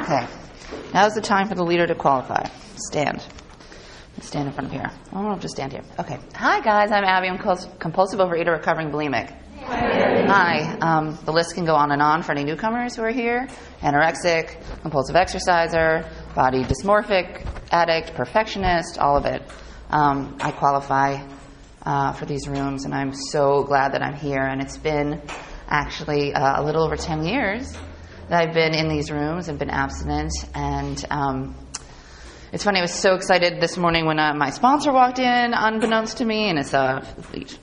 Okay. Now's the time for the leader to qualify. Stand. Stand in front of here. Oh, I'll just stand here. Okay. Hi, guys. I'm Abby. I'm compulsive overeater, recovering bulimic. Hi. The list can go on and on for any newcomers who are here. Anorexic, compulsive exerciser, body dysmorphic, addict, perfectionist, all of it. I qualify for these rooms, and I'm so glad that I'm here. And it's been actually a little over 10 years that I've been in these rooms and been abstinent. And it's funny, I was so excited this morning when my sponsor walked in, unbeknownst to me, and it's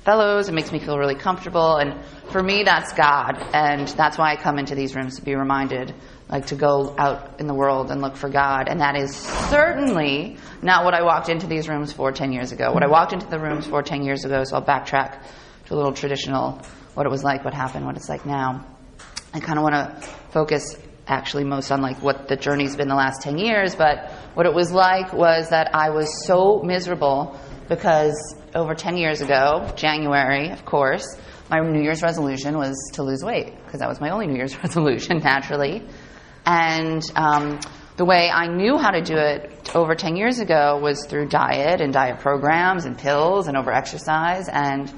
fellows. It makes me feel really comfortable. And for me, that's God. And that's why I come into these rooms, to be reminded, like to go out in the world and look for God. And that is certainly not what I walked into these rooms for 10 years ago. What I walked into the rooms for 10 years ago, so I'll backtrack to a little traditional, what it was like, what happened, what it's like now. I kind of want to focus actually most on like what the journey's been the last 10 years, but what it was like was that I was so miserable because over 10 years ago, January, of course, my New Year's resolution was to lose weight, because that was my only New Year's resolution, naturally. And the way I knew how to do it over 10 years ago was through diet and diet programs and pills and over-exercise. And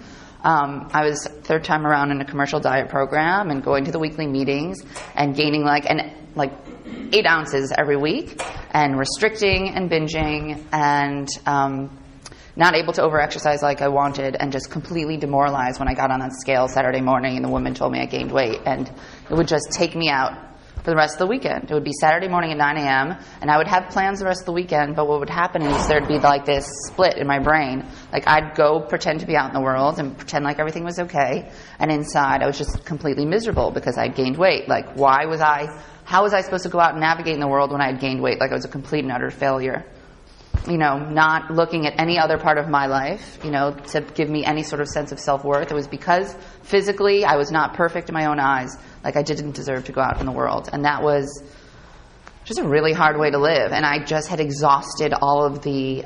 I was third time around in a commercial diet program and going to the weekly meetings and gaining like 8 ounces every week and restricting and binging and not able to over-exercise like I wanted, and just completely demoralized when I got on that scale Saturday morning and the woman told me I gained weight. And it would just take me out for the rest of the weekend. It would be Saturday morning at 9 a.m. and I would have plans the rest of the weekend, but what would happen is there'd be like this split in my brain. Like I'd go pretend to be out in the world and pretend like everything was okay, and inside I was just completely miserable because I'd gained weight. Like how was I supposed to go out and navigate in the world when I had gained weight? Like I was a complete and utter failure. Not looking at any other part of my life, to give me any sort of sense of self-worth. It was because physically I was not perfect in my own eyes. Like I didn't deserve to go out in the world. And that was just a really hard way to live. And I just had exhausted all of the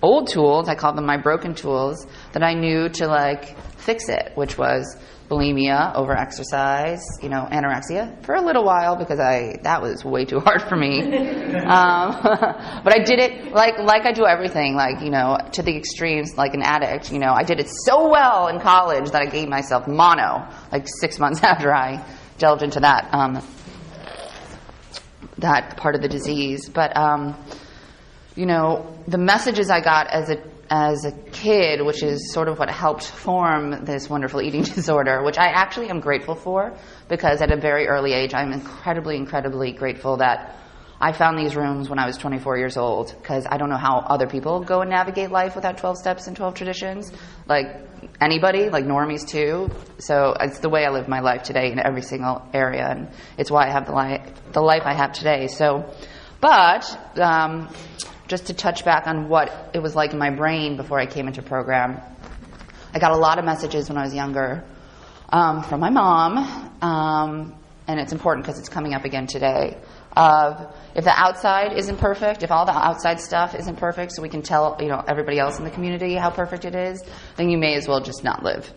old tools, I call them my broken tools, that I knew to fix it, which was bulimia, over-exercise, anorexia for a little while because that was way too hard for me. But I did it like I do everything, to the extremes, like an addict. I did it so well in college that I gave myself mono, 6 months after I delved into that part of the disease. But, the messages I got as a kid, which is sort of what helped form this wonderful eating disorder, which I actually am grateful for, because at a very early age, I'm incredibly, incredibly grateful that I found these rooms when I was 24 years old, because I don't know how other people go and navigate life without 12 steps and 12 traditions, like anybody, like normies too. So it's the way I live my life today in every single area, and it's why I have the life I have today. Just to touch back on what it was like in my brain before I came into program, I got a lot of messages when I was younger from my mom, and it's important because it's coming up again today, of if the outside isn't perfect, if all the outside stuff isn't perfect so we can tell everybody else in the community how perfect it is, then you may as well just not live.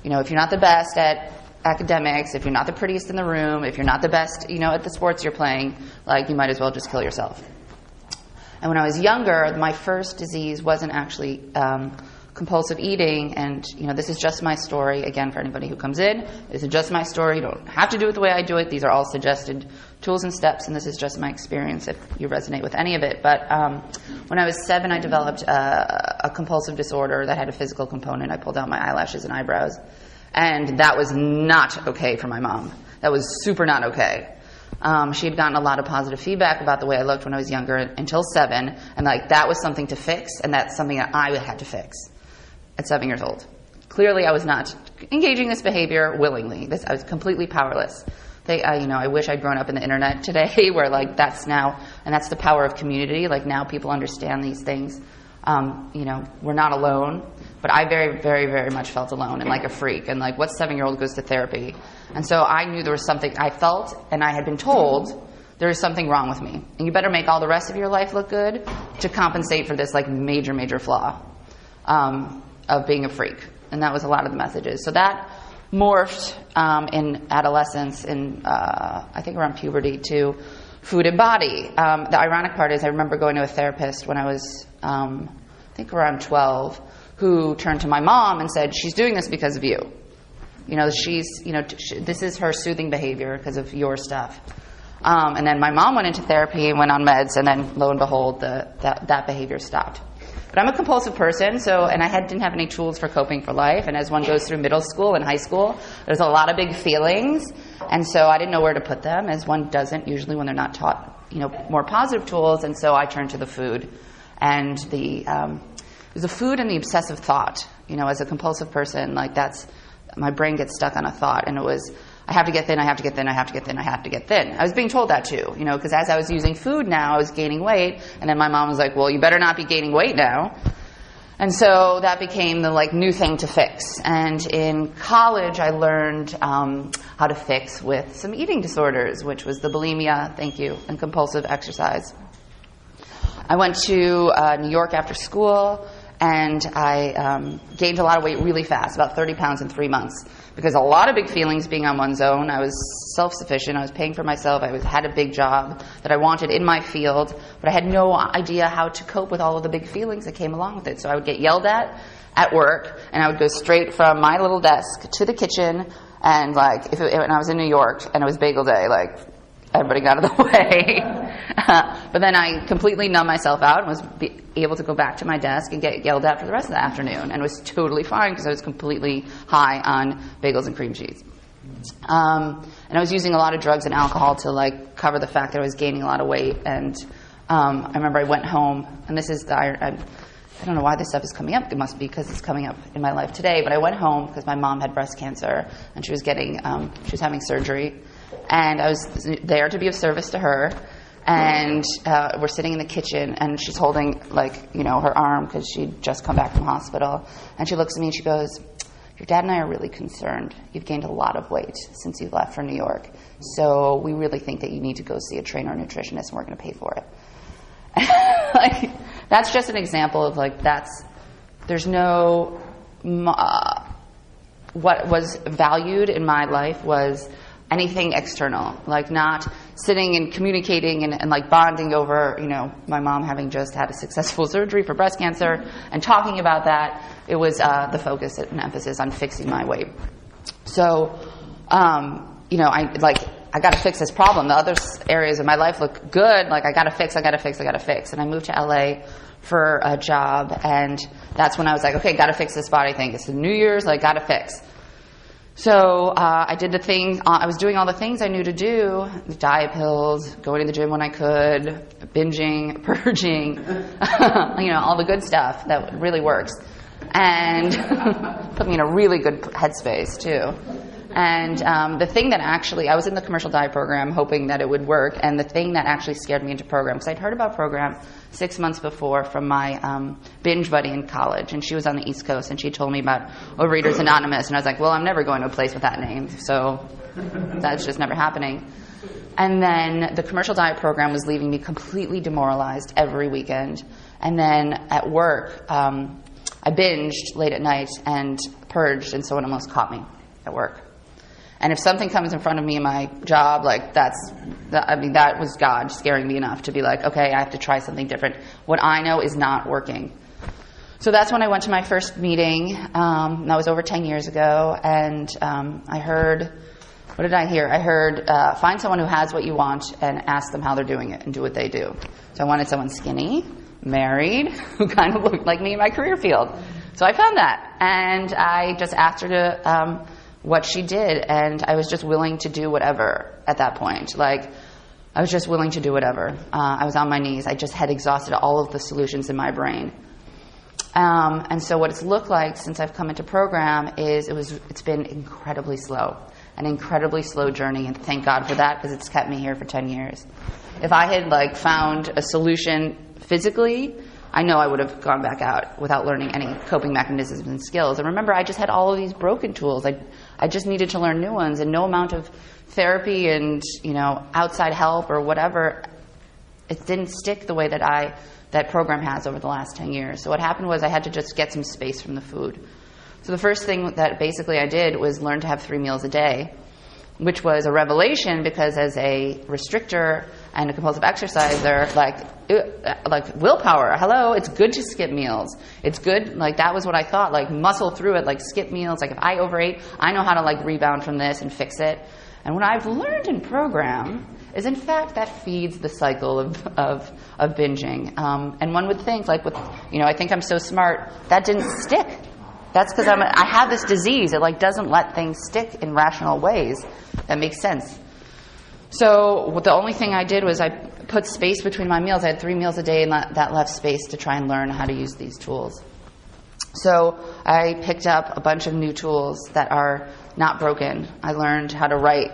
If you're not the best at academics, if you're not the prettiest in the room, if you're not the best at the sports you're playing, you might as well just kill yourself. And when I was younger, my first disease wasn't actually compulsive eating. And, this is just my story. Again, for anybody who comes in, this is just my story. You don't have to do it the way I do it. These are all suggested tools and steps, and this is just my experience if you resonate with any of it. But when I was 7, I developed a compulsive disorder that had a physical component. I pulled out my eyelashes and eyebrows. And that was not okay for my mom. That was super not okay. She had gotten a lot of positive feedback about the way I looked when I was younger until 7, and that was something to fix, and that's something that I had to fix at 7 years old. Clearly, I was not engaging this behavior willingly. I was completely powerless. I wish I'd grown up in the internet today, where that's now, and that's the power of community. Now people understand these things. We're not alone. But I very, very, very much felt alone and like a freak. And what 7-year-old goes to therapy? And so I knew there was something I felt, and I had been told there is something wrong with me. And you better make all the rest of your life look good to compensate for this major, major flaw of being a freak. And that was a lot of the messages. So that morphed in adolescence, I think around puberty, to food and body. The ironic part is I remember going to a therapist when I was, I think around 12, who turned to my mom and said, she's doing this because of you. This is her soothing behavior because of your stuff. And then my mom went into therapy and went on meds, and then lo and behold, that behavior stopped. But I'm a compulsive person, and I didn't have any tools for coping for life. And as one goes through middle school and high school, there's a lot of big feelings, and so I didn't know where to put them, as one doesn't usually when they're not taught, more positive tools. And so I turned to the food, and it was the food and the obsessive thought. As a compulsive person, my brain gets stuck on a thought, and it was, I have to get thin, I have to get thin, I have to get thin, I have to get thin. I was being told that too, because as I was using food now, I was gaining weight, and then my mom was like, well, you better not be gaining weight now. And so that became the new thing to fix. And in college, I learned how to fix with some eating disorders, which was the bulimia, and compulsive exercise. I went to New York after school, and I gained a lot of weight really fast, about 30 pounds in 3 months, because a lot of big feelings being on one's own. I was self-sufficient. I was paying for myself. I had a big job that I wanted in my field, but I had no idea how to cope with all of the big feelings that came along with it. So I would get yelled at work, and I would go straight from my little desk to the kitchen, and when I was in New York and it was bagel day, everybody got out of the way. But then I completely numbed myself out and was able to go back to my desk and get yelled at for the rest of the afternoon, and it was totally fine because I was completely high on bagels and cream cheese. And I was using a lot of drugs and alcohol to cover the fact that I was gaining a lot of weight. And I remember I went home, and this is I don't know why this stuff is coming up. It must be because it's coming up in my life today. But I went home because my mom had breast cancer, and she was having surgery. And I was there to be of service to her, and we're sitting in the kitchen, and she's holding her arm because she'd just come back from hospital, and she looks at me and she goes, your dad and I are really concerned. You've gained a lot of weight since you've left for New York, so we really think that you need to go see a trainer or nutritionist, and we're going to pay for it. That's just an example of there's no what was valued in my life was anything external, not sitting and communicating and bonding over, my mom having just had a successful surgery for breast cancer and talking about that. It was the focus and emphasis on fixing my weight. So, I got to fix this problem. The other areas of my life look good. I got to fix. And I moved to LA for a job, and that's when I was like, okay, got to fix this body thing. It's the New Year's, got to fix. So I did the thing. I was doing all the things I knew to do: diet pills, going to the gym when I could, binging, purging, all the good stuff that really works, and put me in a really good headspace too. And the thing that actually, I was in the commercial diet program hoping that it would work, and the thing that actually scared me into program, because I'd heard about program 6 months before from my binge buddy in college, and she was on the East Coast, and she told me about Overeaters Anonymous, and I was like, well, I'm never going to a place with that name, so that's just never happening. And then the commercial diet program was leaving me completely demoralized every weekend. And then at work, I binged late at night and purged, and someone almost caught me at work. And if something comes in front of me in my job, that was God scaring me enough to be like, okay, I have to try something different. What I know is not working. So that's when I went to my first meeting. That was over 10 years ago. And I heard, what did I hear? I heard, find someone who has what you want and ask them how they're doing it and do what they do. So I wanted someone skinny, married, who kind of looked like me in my career field. So I found that. And I just asked her to what she did, and I was just willing to do whatever at that point. I was just willing to do whatever. I was on my knees. I just had exhausted all of the solutions in my brain. And so what it's looked like since I've come into program is it's been incredibly slow, an incredibly slow journey, and thank God for that, because it's kept me here for 10 years. If I had found a solution physically, I know I would have gone back out without learning any coping mechanisms and skills. And remember, I just had all of these broken tools. I just needed to learn new ones, and no amount of therapy and outside help or whatever, it didn't stick the way that program has over the last 10 years. So what happened was I had to just get some space from the food. So the first thing that basically I did was learn to have 3 meals a day, which was a revelation because as a restrictor and a compulsive exerciser, like willpower, hello, it's good to skip meals. It's good, like that was what I thought, like muscle through it, like skip meals. Like if I overate, I know how to like rebound from this and fix it. And what I've learned in program is in fact that feeds the cycle of binging. And one would think like with, I think I'm so smart, that didn't stick. That's because I have this disease. It like doesn't let things stick in rational ways. That makes sense. So the only thing I did was I put space between my meals. I had 3 meals a day, and that left space to try and learn how to use these tools. So I picked up a bunch of new tools that are not broken. I learned how to write,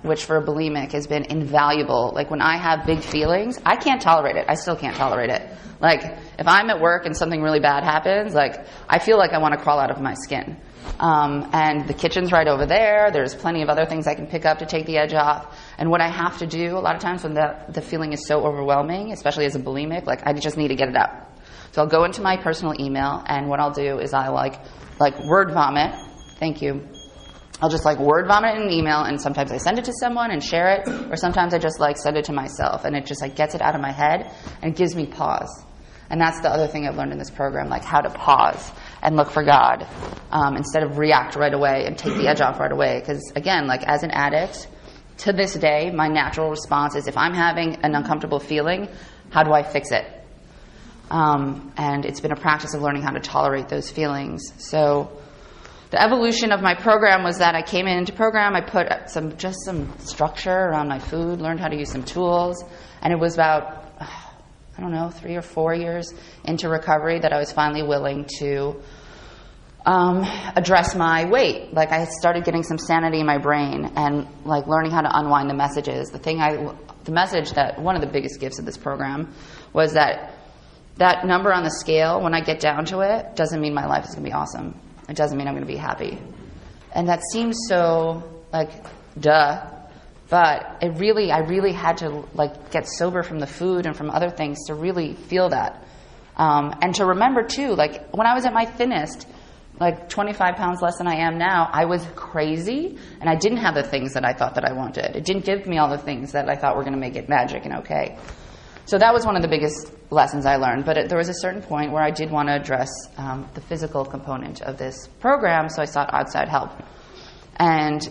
which for a bulimic has been invaluable. Like when I have big feelings, I can't tolerate it. I still can't tolerate it. Like if I'm at work and something really bad happens, like I feel like I want to crawl out of my skin. And the kitchen's right over there. There's plenty of other things I can pick up to take the edge off. And what I have to do a lot of times when the feeling is so overwhelming, especially as a bulimic, like I just need to get it out. So I'll go into my personal email, and what I'll do is I like word vomit. Thank you. I'll just like word vomit in an email, and sometimes I send it to someone and share it, or sometimes I just like send it to myself, and it just like gets it out of my head and gives me pause. And that's the other thing I've learned in this program, like how to pause and look for God instead of react right away and take the edge off right away. Because again, like as an addict, to this day, my natural response is if I'm having an uncomfortable feeling, how do I fix it? And it's been a practice of learning how to tolerate those feelings. So the evolution of my program was that I came into program, I put some structure around my food, learned how to use some tools, and it was about 3 or 4 years into recovery that I was finally willing to address my weight. Like I started getting some sanity in my brain and like learning how to unwind the messages. The message that one of the biggest gifts of this program was that number on the scale, when I get down to it, doesn't mean my life is going to be awesome. It doesn't mean I'm going to be happy. And that seems so like duh. But I really had to like get sober from the food and from other things to really feel that. And to remember too, like when I was at my thinnest, like 25 pounds less than I am now, I was crazy and I didn't have the things that I thought that I wanted. It didn't give me all the things that I thought were going to make it magic and okay. So that was one of the biggest lessons I learned. But there was a certain point where I did want to address the physical component of this program, so I sought outside help. And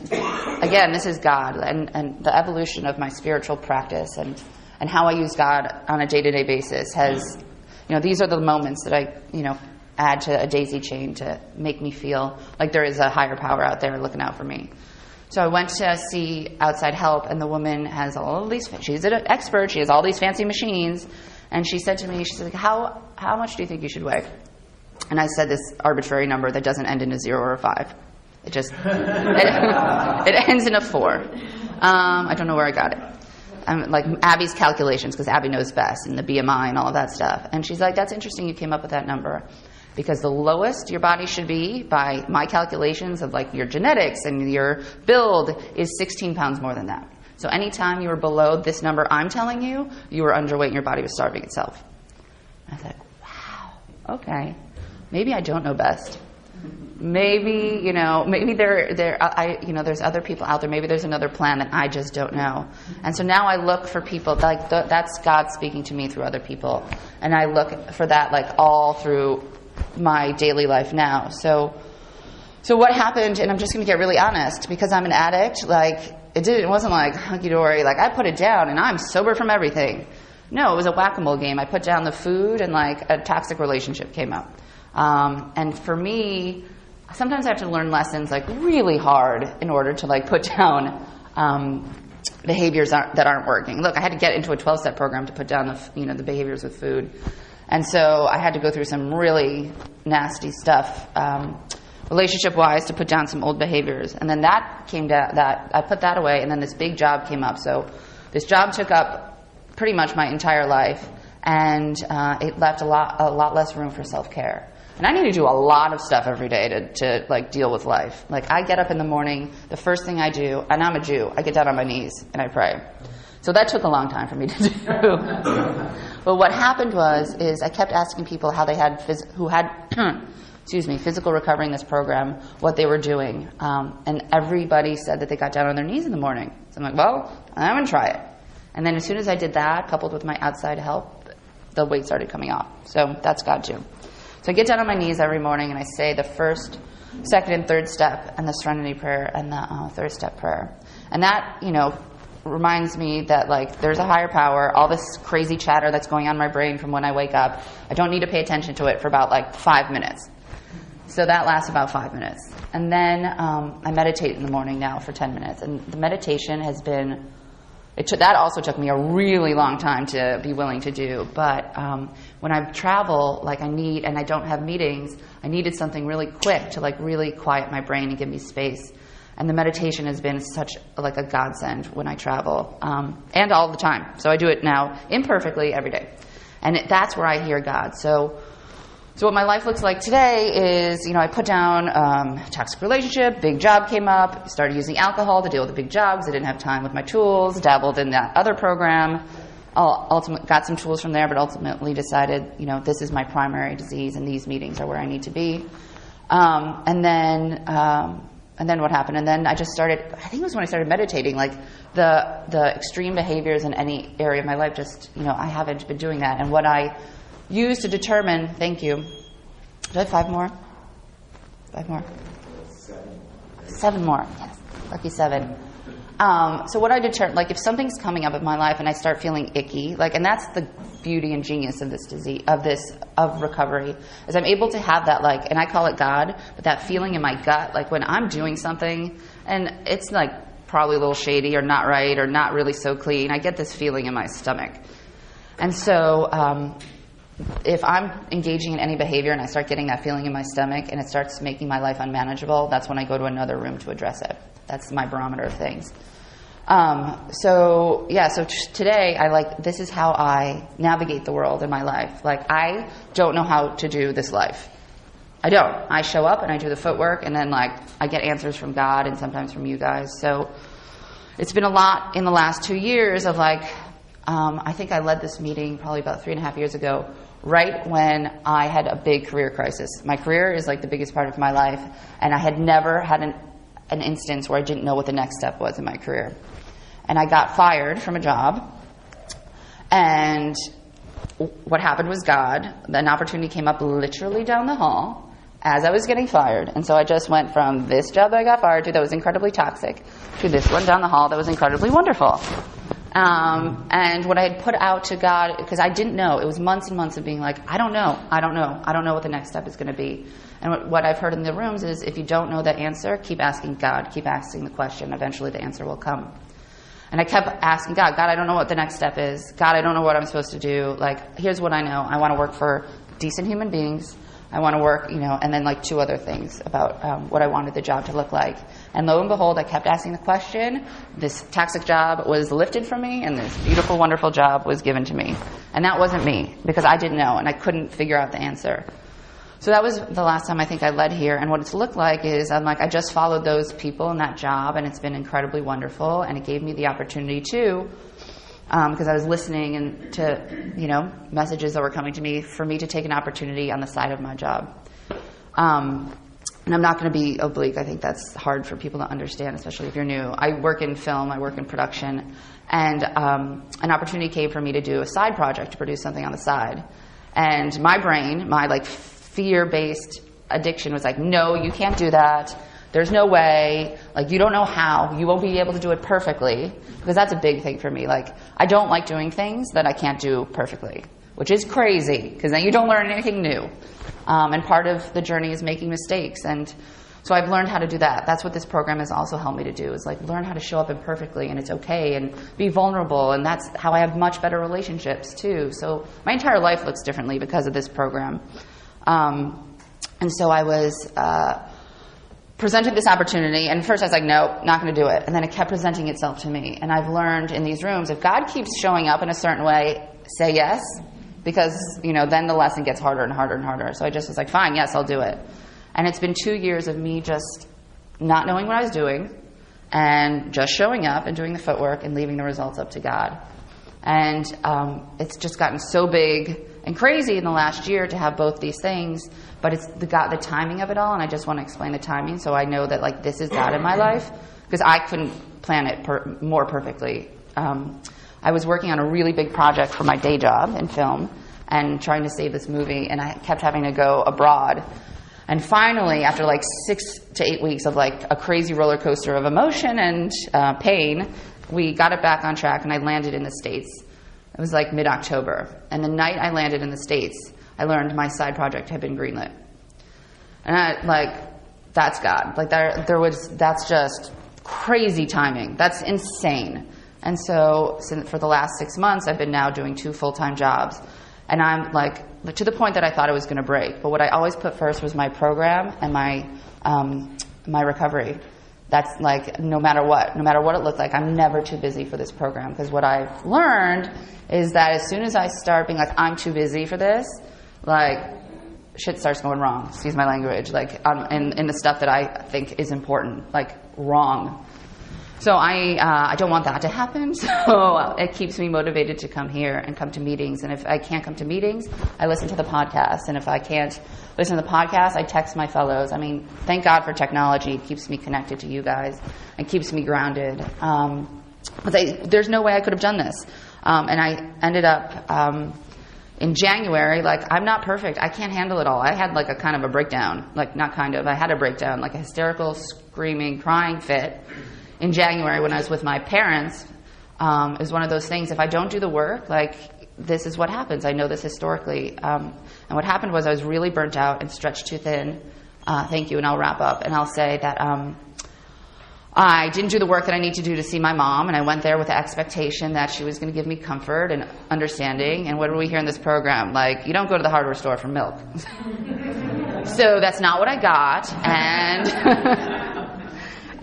again, this is God and the evolution of my spiritual practice and how I use God on a day-to-day basis has, these are the moments that I, add to a daisy chain to make me feel like there is a higher power out there looking out for me. So I went to see outside help, and the woman has all of these, she's an expert, she has all these fancy machines, and she said to me, she said, how much do you think you should weigh? And I said this arbitrary number that doesn't end in a 0 or a 5. It just, it ends in a 4. I don't know where I got it. Like Abby's calculations, because Abby knows best, and the BMI and all of that stuff. And she's like, that's interesting you came up with that number. Because the lowest your body should be, by my calculations of like your genetics and your build, is 16 pounds more than that. So anytime you were below this number I'm telling you, you were underweight and your body was starving itself. And I thought, wow, okay. Maybe I don't know best. Maybe, maybe there's other people out there. Maybe there's another plan that I just don't know. And so now I look for people, like that's God speaking to me through other people. And I look for that like all through my daily life now. So what happened, and I'm just going to get really honest, because I'm an addict, like it wasn't like hunky-dory, like I put it down and I'm sober from everything. No, it was a whack-a-mole game. I put down the food and like a toxic relationship came up. And for me, sometimes I have to learn lessons like really hard in order to like put down behaviors that aren't working. Look, I had to get into a 12-step program to put down the behaviors with food. And so I had to go through some really nasty stuff, relationship-wise, to put down some old behaviors. And then that came down, I put that away, and then this big job came up. So this job took up pretty much my entire life, and it left a lot less room for self-care. And I need to do a lot of stuff every day to like deal with life. Like I get up in the morning, the first thing I do, and I'm a Jew, I get down on my knees and I pray. So that took a long time for me to do. But what happened is I kept asking people how they had who had physical recovery in this program, what they were doing. And everybody said that they got down on their knees in the morning. So I'm like, well, I'm going to try it. And then as soon as I did that, coupled with my outside help, the weight started coming off. So that's God too. So I get down on my knees every morning and I say the first, second, and third step, and the Serenity Prayer, and the third step prayer. And that, reminds me that there's a higher power, all this crazy chatter that's going on in my brain from when I wake up. I don't need to pay attention to it for about 5 minutes. So that lasts about 5 minutes. And then I meditate in the morning now for 10 minutes. And the meditation has been, that also took me a really long time to be willing to do. But when I travel, and I don't have meetings, I needed something really quick to really quiet my brain and give me space. And the meditation has been such a godsend when I travel, and all the time. So I do it now imperfectly every day. And that's where I hear God. So what my life looks like today is, I put down toxic relationship, big job came up, started using alcohol to deal with the big jobs. I didn't have time with my tools, dabbled in that other program, ultimately got some tools from there, but ultimately decided, this is my primary disease and these meetings are where I need to be. And then what happened? And then I just started, I think it was when I started meditating, the extreme behaviors in any area of my life, I haven't been doing that. And what I use to determine, thank you. Do I have 5 more? 5 more? 7 more. Yes. Lucky 7. So what I determine, if something's coming up in my life and I start feeling icky, and that's the beauty and genius of this disease, of recovery, is I'm able to have that, and I call it God, but that feeling in my gut, when I'm doing something and it's probably a little shady or not right or not really so clean, I get this feeling in my stomach. And so, if I'm engaging in any behavior and I start getting that feeling in my stomach and it starts making my life unmanageable, that's when I go to another room to address it. That's my barometer of things. So today this is how I navigate the world in my life. I don't know how to do this life. I don't. I show up and I do the footwork, and then I get answers from God and sometimes from you guys. So it's been a lot in the last 2 years of I think I led this meeting probably about 3.5 years ago, right when I had a big career crisis. My career is the biggest part of my life, and I had never had an instance where I didn't know what the next step was in my career. And I got fired from a job, and what happened was an opportunity came up literally down the hall as I was getting fired. And so I just went from this job that I got fired to that was incredibly toxic to this one down the hall that was incredibly wonderful. And what I had put out to God, because I didn't know, it was months and months of being I don't know what the next step is going to be. And what I've heard in the rooms is if you don't know the answer, keep asking God, keep asking the question. Eventually the answer will come. And I kept asking God, I don't know what the next step is. God, I don't know what I'm supposed to do. Here's what I know. I want to work for decent human beings. I want to work, and then 2 other things about what I wanted the job to look like. And lo and behold, I kept asking the question. This toxic job was lifted from me, and this beautiful, wonderful job was given to me. And that wasn't me, because I didn't know, and I couldn't figure out the answer. So that was the last time I think I led here. And what it's looked like is I just followed those people in that job, and it's been incredibly wonderful. And it gave me the opportunity to, because I was listening and to, messages that were coming to me, for me to take an opportunity on the side of my job. And I'm not going to be oblique. I think that's hard for people to understand, especially if you're new. I work in film. I work in production. And an opportunity came for me to do a side project, to produce something on the side. And my brain, my fear-based addiction was no, you can't do that. There's no way. You don't know how. You won't be able to do it perfectly. Because that's a big thing for me. I don't like doing things that I can't do perfectly, which is crazy, because then you don't learn anything new. And part of the journey is making mistakes. And so I've learned how to do that. That's what this program has also helped me to do, is learn how to show up imperfectly, and it's okay, and be vulnerable. And that's how I have much better relationships too. So my entire life looks differently because of this program. And so I was presented this opportunity, and first I was no, not going to do it. And then it kept presenting itself to me. And I've learned in these rooms, if God keeps showing up in a certain way, say yes, because then the lesson gets harder and harder and harder. So I just was fine, yes, I'll do it. And it's been 2 years of me just not knowing what I was doing, and just showing up and doing the footwork and leaving the results up to God. And it's just gotten so big and crazy in the last year to have both these things, but it's the timing of it all, and I just want to explain the timing so I know that like this is God in my life, because I couldn't plan it more perfectly. I was working on a really big project for my day job in film and trying to save this movie, and I kept having to go abroad. And finally, after like 6 to 8 weeks of like a crazy roller coaster of emotion and pain, we got it back on track, and I landed in the States. It was like mid-October. And the night I landed in the States, I learned my side project had been greenlit. And that's God. Like that's just crazy timing. That's insane. And so for the last 6 months, I've been now doing 2 full-time jobs. And I'm like, to the point that I thought it was going to break. But what I always put first was my program and my recovery. That's like, no matter what it looked like, I'm never too busy for this program. Because what I've learned is that as soon as I start being like, I'm too busy for this, like, shit starts going wrong. Excuse my language. Like, in the stuff that I think is important, like, wrong. So I don't want that to happen. So it keeps me motivated to come here and come to meetings. And if I can't come to meetings, I listen to the podcast. And if I can't listen to the podcast, I text my fellows. I mean, thank God for technology. It keeps me connected to you guys and keeps me grounded. But there's no way I could have done this. And I ended up in January, like, I'm not perfect. I can't handle it all. I had like a kind of a breakdown. Like, not kind of. I had a breakdown, like a hysterical, screaming, crying fit. In January, when I was with my parents, it was one of those things, if I don't do the work, like, this is what happens. I know this historically. And what happened was I was really burnt out and stretched too thin. Thank you, and I'll wrap up. And I'll say that I didn't do the work that I need to do to see my mom, and I went there with the expectation that she was going to give me comfort and understanding. And what do we hear in this program? Like, you don't go to the hardware store for milk. So that's not what I got.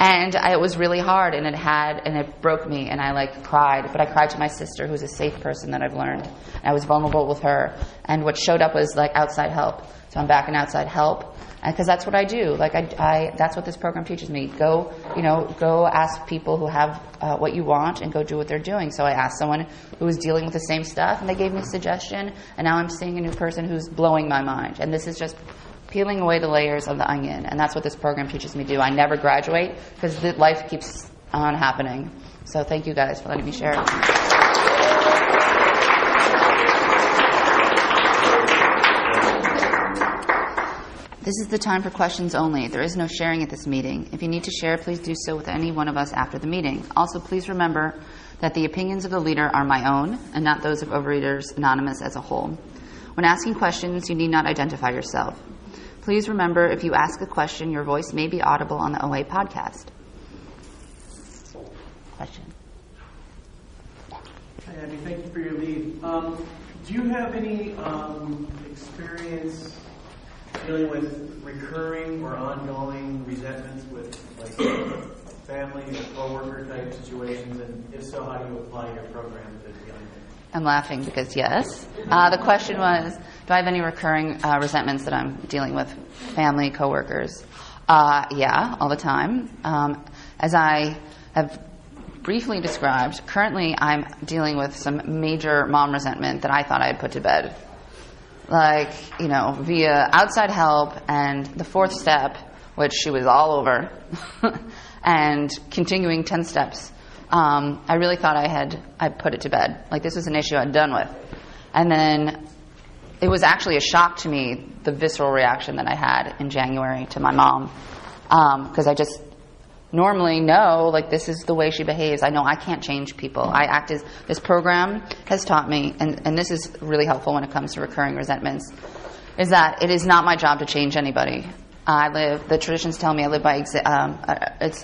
And it was really hard, and it broke me, and I like cried. But I cried to my sister, who's a safe person that I've learned. And I was vulnerable with her. And what showed up was like outside help. So I'm back in outside help, because that's what I do. Like that's what this program teaches me. Go ask people who have what you want, and go do what they're doing. So I asked someone who was dealing with the same stuff, and they gave me a suggestion. And now I'm seeing a new person who's blowing my mind. And this is just peeling away the layers of the onion, and that's what this program teaches me to do. I never graduate because life keeps on happening. So thank you guys for letting me share. This is the time for questions only. There is no sharing at this meeting. If you need to share, please do so with any one of us after the meeting. Also, please remember that the opinions of the leader are my own and not those of Overeaters Anonymous as a whole. When asking questions, you need not identify yourself. Please remember, if you ask a question, your voice may be audible on the OA podcast. Question. Hi, Abby. Thank you for your lead. Do you have any experience dealing with recurring or ongoing resentments with like family or coworker type situations? And if so, how do you apply your program to dealing with it? I'm laughing because yes. The question was, do I have any recurring resentments that I'm dealing with family, coworkers? Yeah, all the time. As I have briefly described, currently I'm dealing with some major mom resentment that I thought I had put to bed. Like, via outside help and the 4th step, which she was all over, and continuing 10 steps. I really thought I put it to bed. Like, this was an issue I'd done with. And then it was actually a shock to me, the visceral reaction that I had in January to my mom. Because I just normally know, like, this is the way she behaves. I know I can't change people. This program has taught me, and this is really helpful when it comes to recurring resentments, is that it is not my job to change anybody. The traditions tell me I live by,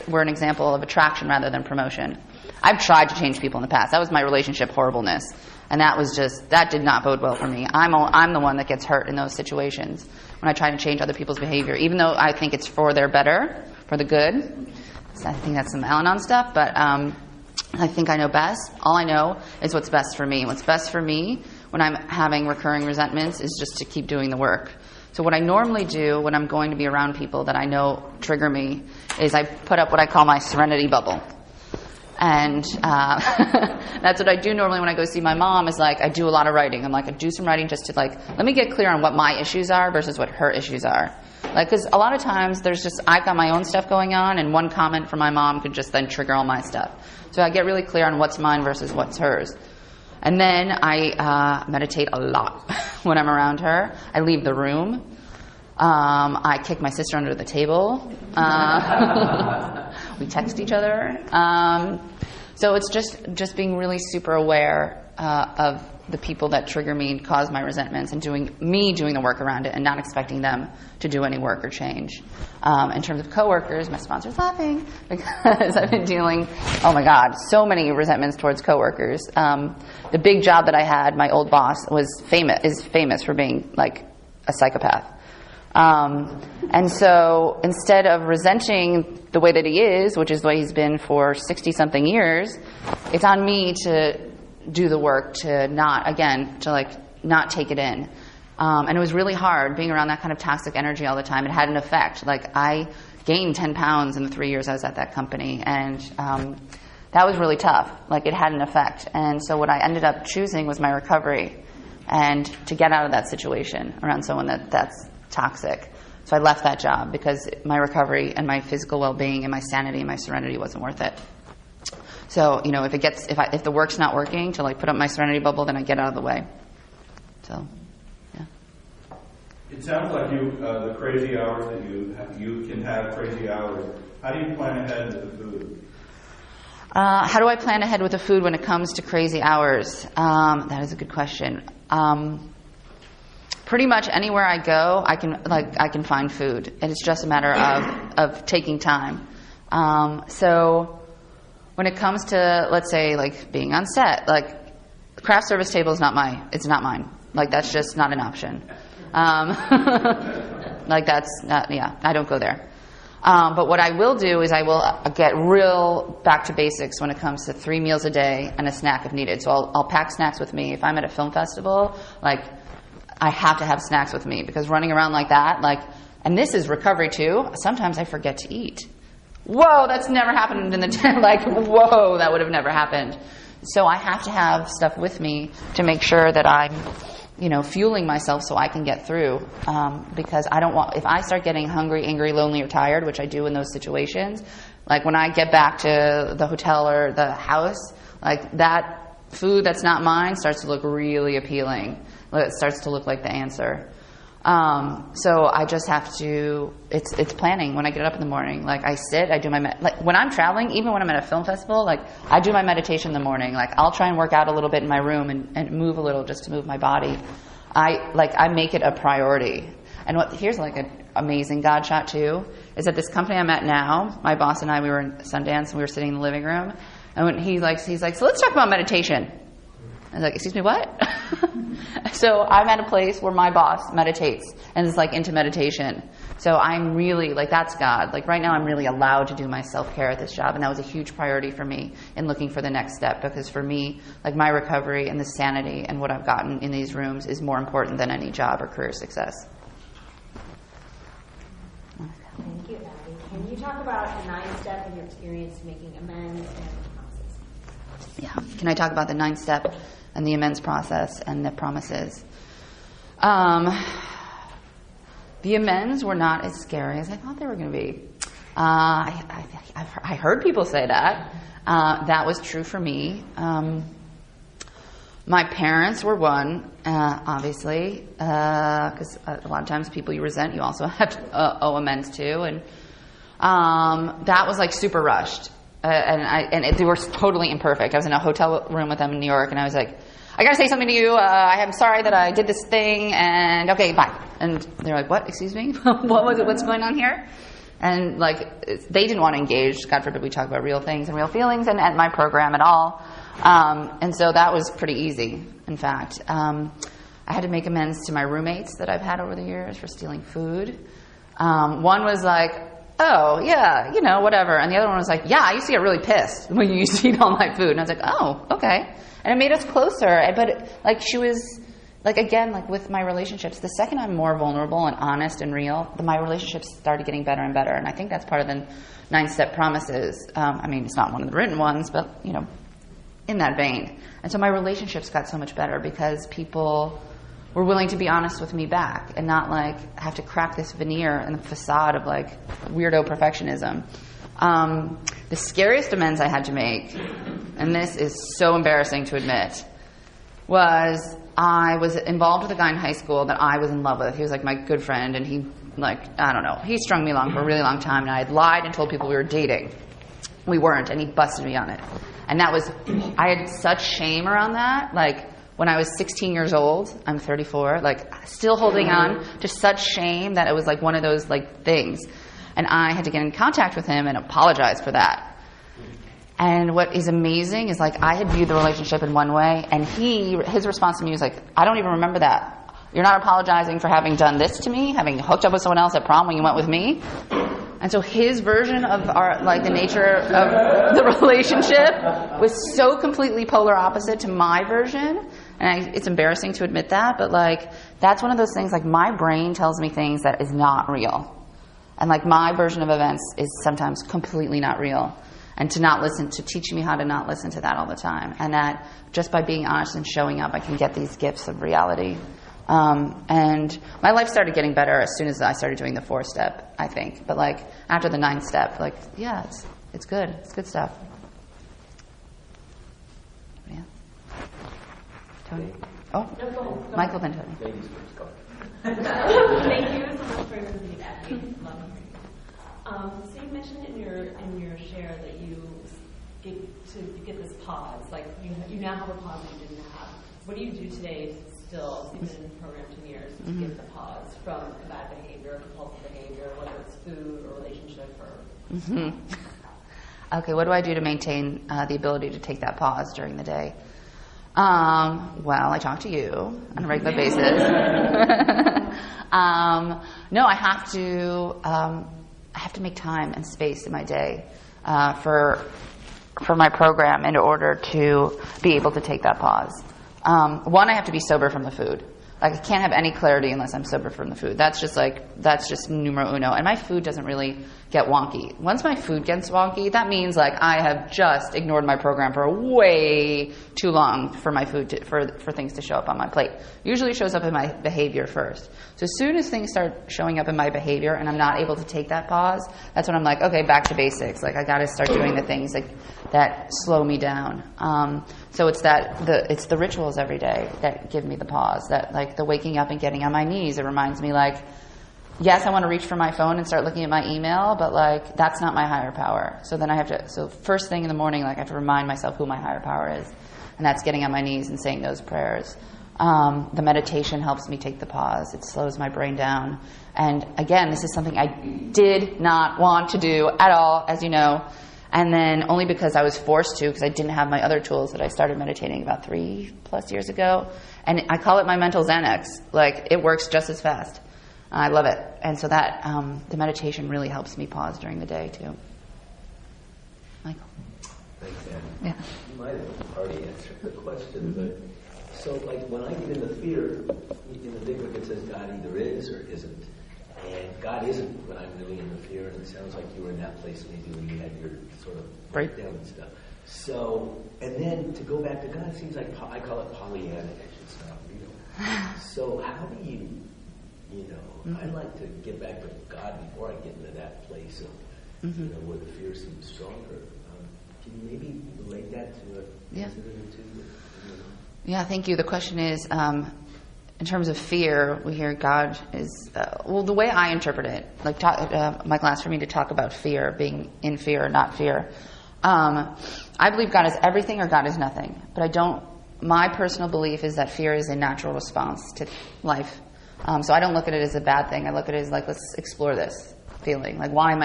we're an example of attraction rather than promotion. I've tried to change people in the past. That was my relationship horribleness. And that did not bode well for me. I'm the one that gets hurt in those situations when I try to change other people's behavior, even though I think it's for their better, for the good. So I think that's some Al-Anon stuff, but I think I know best. All I know is what's best for me. What's best for me when I'm having recurring resentments is just to keep doing the work. So what I normally do when I'm going to be around people that I know trigger me is I put up what I call my serenity bubble. And that's what I do normally when I go see my mom is like I do a lot of writing. I'm like, I do some writing just to like, let me get clear on what my issues are versus what her issues are. Like, because a lot of times there's just, I've got my own stuff going on, and one comment from my mom could just then trigger all my stuff. So I get really clear on what's mine versus what's hers. And then I meditate a lot when I'm around her. I leave the room. I kick my sister under the table. We text each other. So it's just being really super aware of the people that trigger me and cause my resentments, and doing the work around it and not expecting them to do any work or change. In terms of coworkers, my sponsor's laughing because I've been dealing, oh my God, so many resentments towards coworkers. The big job that I had, my old boss is famous for being like a psychopath. And so instead of resenting the way that he is, which is the way he's been for 60-something years, it's on me to do the work to not take it in. And it was really hard being around that kind of toxic energy all the time. It had an effect. Like, I gained 10 pounds in the 3 years I was at that company, and that was really tough. Like, it had an effect. And so what I ended up choosing was my recovery, and to get out of that situation around someone that's toxic. So I left that job because my recovery and my physical well-being and my sanity and my serenity wasn't worth it. So, if the work's not working to like put up my serenity bubble, then I get out of the way. So, yeah. It sounds like the crazy hours that you can have crazy hours. How do you plan ahead with the food? How do I plan ahead with the food when it comes to crazy hours? That is a good question. Pretty much anywhere I go, I can find food, and it's just a matter of taking time. So when it comes to, let's say, like being on set, like craft service table is not mine. Like, that's just not an option. Like, that's not, I don't go there. But what I will do is I will get real back to basics when it comes to 3 meals a day and a snack if needed. So I'll pack snacks with me. If I'm at a film festival, like, I have to have snacks with me, because running around like that, like, and this is recovery too, sometimes I forget to eat. Whoa, that's never happened in the tent. Like, whoa, that would have never happened. So I have to have stuff with me to make sure that I'm, fueling myself so I can get through. Because I don't want, if I start getting hungry, angry, lonely, or tired, which I do in those situations, like when I get back to the hotel or the house, like that food that's not mine starts to look really appealing. It starts to look like the answer. So I just have to, it's planning when I get up in the morning. Like, I sit, I do like when I'm traveling, even when I'm at a film festival, like I do my meditation in the morning. Like, I'll try and work out a little bit in my room and move a little just to move my body. I make it a priority. And here's like an amazing God shot too, is that this company I'm at now, my boss and I, we were in Sundance and we were sitting in the living room, and when he's like, so let's talk about meditation. I was like, excuse me, what? So I'm at a place where my boss meditates and is like into meditation. So I'm really, like, that's God. Like, right now I'm really allowed to do my self-care at this job, and that was a huge priority for me in looking for the next step, because for me, like, my recovery and the sanity and what I've gotten in these rooms is more important than any job or career success. Thank you, Abby. Can you talk about the 9-step in your experience making amends and promises? Yeah. Can I talk about the 9-step and the amends process and the promises? The amends were not as scary as I thought they were going to be. I heard people say that. That was true for me. My parents were one, obviously, because a lot of times people you resent, you also have to owe amends to, and that was like super rushed. They were totally imperfect. I was in a hotel room with them in New York, and I was like, I gotta say something to you. I'm sorry that I did this thing, and okay, bye. And they're like, what? Excuse me? What was it? What's going on here? And like, they didn't want to engage. God forbid we talk about real things and real feelings and at my program at all. And so that was pretty easy. In fact, I had to make amends to my roommates that I've had over the years for stealing food. One was like, oh, yeah, whatever. And the other one was like, yeah, I used to get really pissed when you used to eat all my food. And I was like, oh, okay. And it made us closer. But like, she was like again, like with my relationships, the second I'm more vulnerable and honest and real, my relationships started getting better and better. And I think that's part of the 9-step promises. I mean, it's not one of the written ones, but, you know, in that vein. And so my relationships got so much better because people were willing to be honest with me back and not like have to crack this veneer and the facade of like weirdo perfectionism. The scariest amends I had to make, and this is so embarrassing to admit, was I was involved with a guy in high school that I was in love with. He was like my good friend, and he, like, I don't know, he strung me along for a really long time, and I had lied and told people we were dating. We weren't, and he busted me on it. And that was, I had such shame around that, like, when I was 16 years old, I'm 34, like, still holding on to such shame that it was like one of those, like, things. And I had to get in contact with him and apologize for that. And what is amazing is, like, I had viewed the relationship in one way, and his response to me was like, I don't even remember that. You're not apologizing for having done this to me, having hooked up with someone else at prom when you went with me. And so his version of our, like, the nature of the relationship was so completely polar opposite to my version. And it's embarrassing to admit that, but, like, that's one of those things, like, my brain tells me things that is not real. And, like, my version of events is sometimes completely not real. And to teach me how to not listen to that all the time. And that just by being honest and showing up, I can get these gifts of reality. And my life started getting better as soon as I started doing the 4-step, I think. But, like, after the 9-step, like, yeah, it's good. It's good stuff. Yeah. Tony? Oh, No, go on. Michael, then Tony. Ladies first, go. Thank you so much for everything that we love hearing. So you mentioned in your share that you get this pause, like you now have a pause that you didn't have. What do you do today still, you've been in the program 2 years, to get the pause from a bad behavior, compulsive behavior, whether it's food or relationship or... Okay, what do I do to maintain the ability to take that pause during the day? Well, I talk to you on a regular basis. No, I have to make time and space in my day for my program in order to be able to take that pause. One, I have to be sober from the food. Like, I can't have any clarity unless I'm sober from the food. That's just numero uno. And my food doesn't really get wonky. Once my food gets wonky, that means, like, I have just ignored my program for way too long for my food for things to show up on my plate. Usually it shows up in my behavior first. So as soon as things start showing up in my behavior and I'm not able to take that pause, that's when I'm like, okay, back to basics. Like, I got to start doing the things that slow me down. So it's the rituals every day that give me the pause. That, like, the waking up and getting on my knees. It reminds me, like, yes, I want to reach for my phone and start looking at my email, but, like, that's not my higher power. So then so first thing in the morning, like, I have to remind myself who my higher power is. And that's getting on my knees and saying those prayers. The meditation helps me take the pause. It slows my brain down. And again, this is something I did not want to do at all, as you know. And then only because I was forced to, because I didn't have my other tools, that I started meditating about 3+ years ago. And I call it my mental Xanax. Like, it works just as fast. I love it. And so that, the meditation really helps me pause during the day, too. Michael? Thanks, Anne. Yeah. You might have already answered the question, but so, like, when I get into fear, in the big book it says God either is or isn't. And God isn't when I'm really in the fear, and it sounds like you were in that place maybe when you had your sort of breakdown and stuff. So, and then to go back to God, it seems like, I call it Pollyanna-ish and stuff, you know. So how do you know, I'd like to get back to God before I get into that place of, you know, where the fear seems stronger. Can you maybe relate that to a incident or two? Yeah, thank you. The question is, in terms of fear, we hear God is, the way I interpret it, like Michael asked for me to talk about fear, being in fear or not fear. I believe God is everything or God is nothing. But my personal belief is that fear is a natural response to life. So I don't look at it as a bad thing. I look at it as, like, let's explore this feeling. Like, why am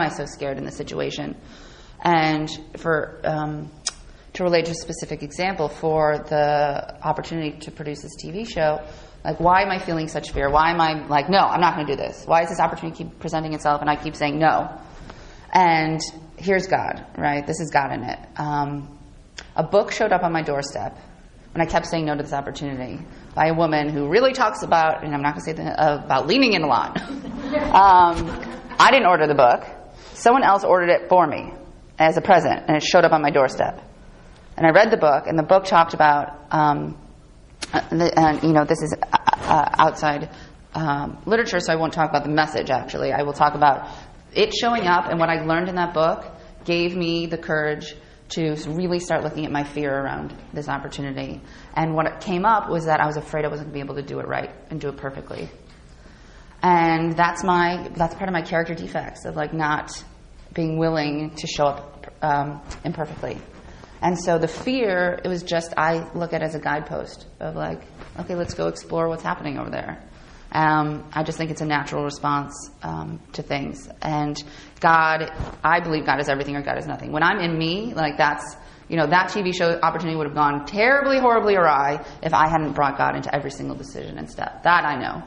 I so scared in this situation? And to relate to a specific example, for the opportunity to produce this TV show, like, why am I feeling such fear? Why am I like, no, I'm not going to do this? Why does this opportunity keep presenting itself and I keep saying no? And here's God, right? This is God in it. A book showed up on my doorstep when I kept saying no to this opportunity by a woman who really talks about, and I'm not going to say about leaning in a lot. I didn't order the book. Someone else ordered it for me as a present, and it showed up on my doorstep. And I read the book, and the book talked about, this is outside literature, so I won't talk about the message, actually. I will talk about it showing up, and what I learned in that book gave me the courage to really start looking at my fear around this opportunity. And what came up was that I was afraid I wasn't going to be able to do it right and do it perfectly. And that's part of my character defects of like not being willing to show up imperfectly. And so the fear, it was just, I look at it as a guidepost of like, okay, let's go explore what's happening over there. I just think it's a natural response to things. And God, I believe God is everything or God is nothing. When I'm in me, like that's, that TV show opportunity would have gone terribly, horribly awry if I hadn't brought God into every single decision and step. That I know.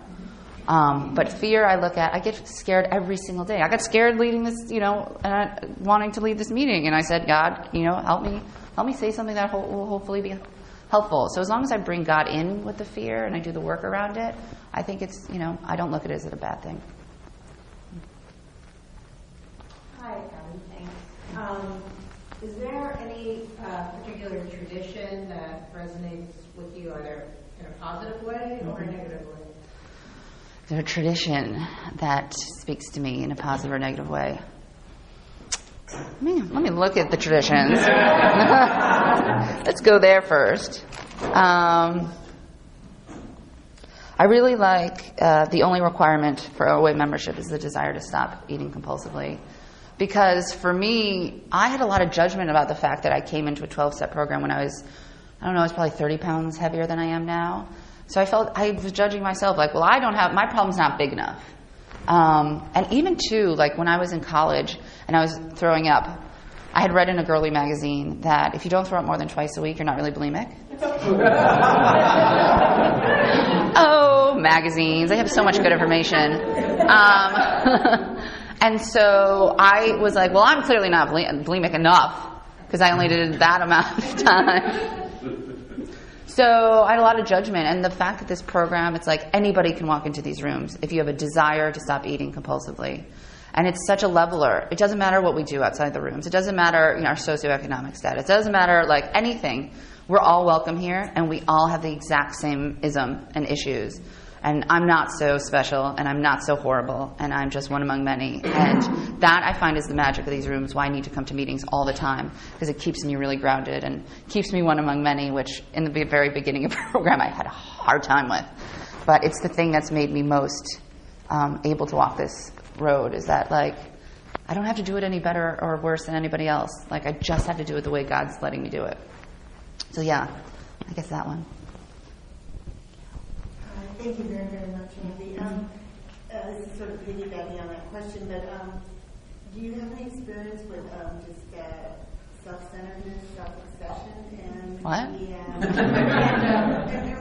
But fear, I get scared every single day. I got scared leading this, wanting to lead this meeting. And I said, God, help me say something that will hopefully be helpful. So as long as I bring God in with the fear and I do the work around it, I think it's, I don't look at it as a bad thing. Hi, Kevin. Thanks. Is there any particular tradition that resonates with you, either in a positive way or a negative way? Is there a tradition that speaks to me in a positive or negative way? Let me look at the traditions. Let's go there first. I really like the only requirement for OA membership is the desire to stop eating compulsively. Because for me, I had a lot of judgment about the fact that I came into a 12-step program when I was probably 30 pounds heavier than I am now. So I was judging myself like, well, my problem's not big enough. And even too, like when I was in college and I was throwing up, I had read in a girly magazine that if you don't throw up more than twice a week, you're not really bulimic. Oh, magazines. They have so much good information. And so I was like, well, I'm clearly not bulimic enough because I only did that amount of time. So I had a lot of judgment. And the fact that this program, it's like anybody can walk into these rooms if you have a desire to stop eating compulsively. And it's such a leveler. It doesn't matter what we do outside the rooms. It doesn't matter our socioeconomic status. It doesn't matter like anything. We're all welcome here, and we all have the exact same ism and issues. And I'm not so special, and I'm not so horrible, and I'm just one among many. And that, I find, is the magic of these rooms, why I need to come to meetings all the time, because it keeps me really grounded and keeps me one among many, which in the very beginning of the program I had a hard time with. But it's the thing that's made me most able to walk this road, is that, like, I don't have to do it any better or worse than anybody else. Like, I just have to do it the way God's letting me do it. So, yeah, I guess that one. Thank you very, very much, Andy. This is sort of piggybacking on that question, but do you have any experience with just self-centeredness, self-obsession, and what? And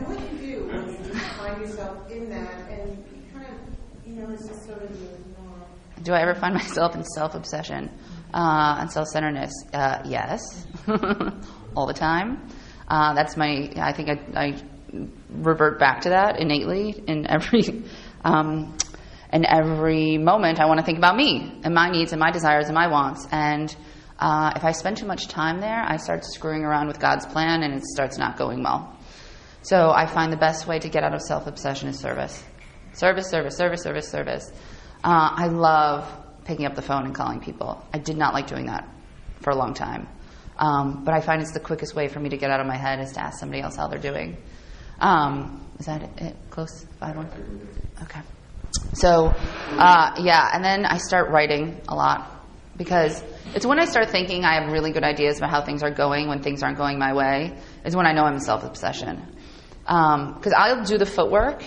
what do you do when you find yourself in that, and you kind of, it's just sort of your norm? Do I ever find myself in self-obsession and self-centeredness? Yes, all the time. That's I think I revert back to that innately in every moment. I want to think about me and my needs and my desires and my wants. And if I spend too much time there, I start screwing around with God's plan, and it starts not going well. So I find the best way to get out of self-obsession is service. Service. I love picking up the phone and calling people. I did not like doing that for a long time. But I find it's the quickest way for me to get out of my head is to ask somebody else how they're doing. Is that it? Close? 5-1? Okay. So, and then I start writing a lot, because it's when I start thinking I have really good ideas about how things are going when things aren't going my way, is when I know I'm in self-obsession. Because I'll do the footwork.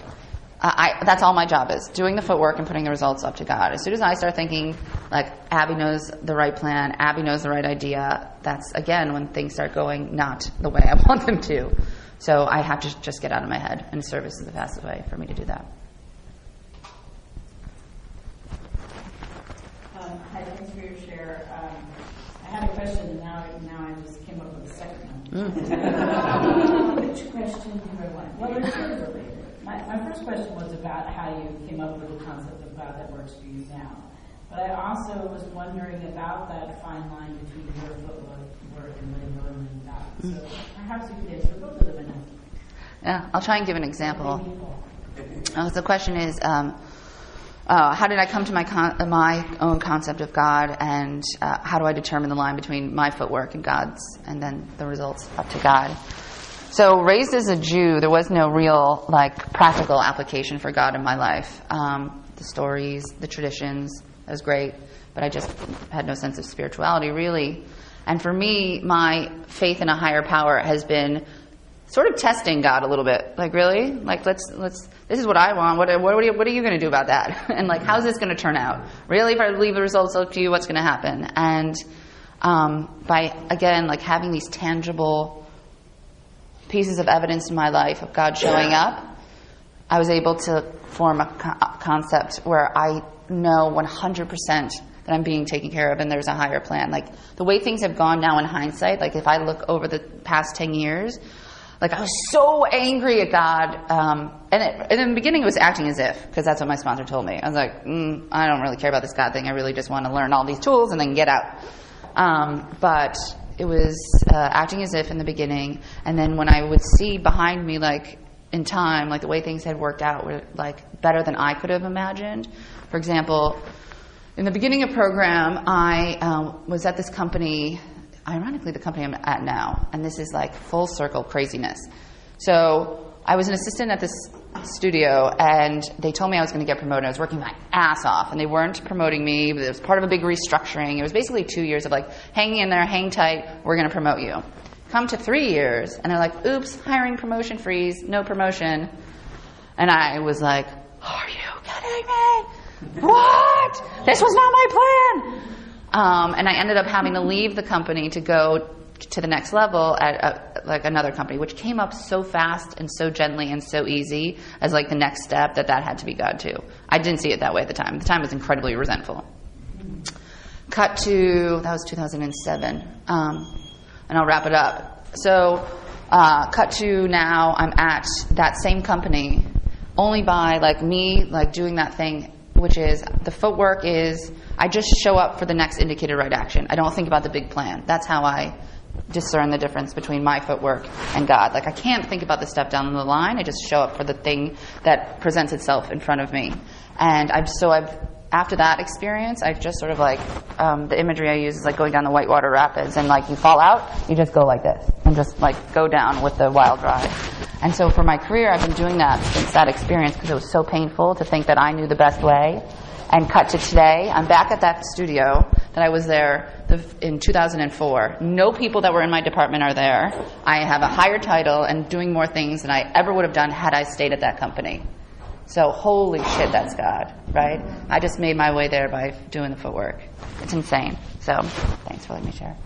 That's all my job is, doing the footwork and putting the results up to God. As soon as I start thinking, like, Abby knows the right plan, Abby knows the right idea, that's, again, when things start going not the way I want them to. So I have to just get out of my head, and service is the fastest way for me to do that. Hi, thanks for your share. I had a question, and now I just came up with a second one. Which question, well, they're sort of related. My first question was about how you came up with the concept of God that works for you now. But I also was wondering about that fine line between your footwork and labor and God. So perhaps you could answer both of them in Yeah, I'll try and give an example. The question is, how did I come to my own concept of God, and how do I determine the line between my footwork and God's, and then the results up to God? So, raised as a Jew, there was no real practical application for God in my life. The stories, the traditions, that was great, but I just had no sense of spirituality, really. And for me, my faith in a higher power has been sort of testing God a little bit. Really? Let's. This is what I want. What are you going to do about that? And how's this going to turn out? Really, if I leave the results up to you, what's going to happen? And by again, having these tangible pieces of evidence in my life of God showing up, I was able to form a concept where I know 100% that I'm being taken care of and there's a higher plan. The way things have gone now in hindsight, if I look over the past 10 years, I was so angry at God. And in the beginning it was acting as if, because that's what my sponsor told me. I was like, I don't really care about this God thing. I really just want to learn all these tools and then get out. But it was acting as if in the beginning. And then when I would see behind me, in time, the way things had worked out were better than I could have imagined. For example, in the beginning of program, I was at this company, ironically the company I'm at now, and this is full circle craziness. So I was an assistant at this studio, and they told me I was going to get promoted. I was working my ass off, and they weren't promoting me. But it was part of a big restructuring. It was basically 2 years of hanging in there, hang tight, we're going to promote you. Come to 3 years, and they're oops, hiring promotion freeze, no promotion. And I was are you kidding me? What? This was not my plan. And I ended up having to leave the company to go to the next level at another company, which came up so fast and so gently and so easy as the next step that had to be God too. I didn't see it that way at the time. At the time I was incredibly resentful. Cut to, that was 2007. And I'll wrap it up. So, cut to now, I'm at that same company, only by me doing that thing, which is the footwork is I just show up for the next indicated right action. I don't think about the big plan. That's how I discern the difference between my footwork and God. I can't think about the step down the line. I just show up for the thing that presents itself in front of me. And after that experience, I've just sort of the imagery I use is going down the Whitewater Rapids, and you fall out, you just go like this, and just go down with the wild ride. And so for my career, I've been doing that since that experience because it was so painful to think that I knew the best way. And cut to today, I'm back at that studio that I was there in 2004. No people that were in my department are there. I have a higher title and doing more things than I ever would have done had I stayed at that company. So holy shit, that's God, right? I just made my way there by doing the footwork. It's insane. So thanks for letting me share.